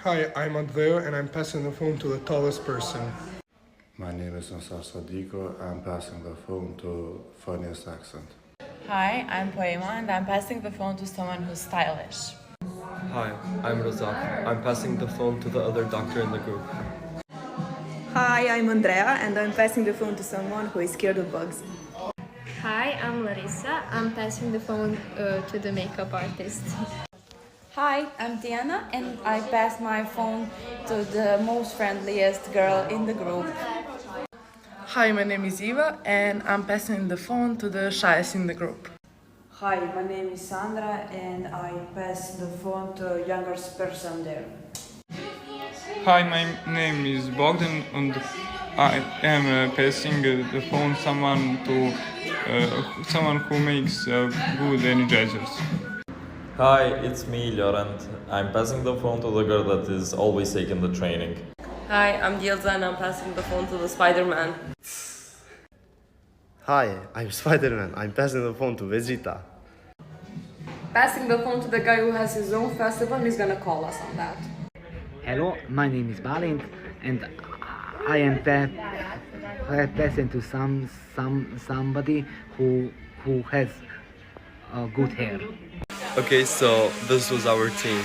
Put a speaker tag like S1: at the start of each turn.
S1: Hi, I'm Andrea and I'm passing the phone to the tallest person.
S2: My name is Nasar Sadiko. I'm passing the phone to funniest accent.
S3: Hi, I'm Poema and I'm passing the phone to someone who's stylish.
S4: Hi, I'm Razak. I'm passing the phone to the other doctor in the group.
S5: Hi, I'm Andrea and I'm passing the phone to someone who is scared of bugs.
S6: Hi, I'm Larissa. I'm passing the phone to the makeup artist.
S7: Hi, I'm Diana and I pass my phone to the most friendliest girl in the group.
S8: Hi, my name is Eva and I'm passing the phone to the shyest in the group.
S9: Hi, my name is Sandra and I pass the phone to youngest person there.
S10: Hi, my name is Bogdan and I am passing the phone someone who makes good energizers.
S11: Hi, it's me, Laurent. I'm passing the phone to the girl that is always taking the training.
S12: Hi, I'm Dielza and I'm passing the phone to the Spider-Man.
S13: Hi, I'm Spider-Man. I'm passing the phone to Vegeta.
S12: Passing the phone to the guy who has his own festival and he's gonna call us on that.
S14: Hello, my name is Balint and I am passing to somebody who has good hair.
S4: Okay, so this was our team.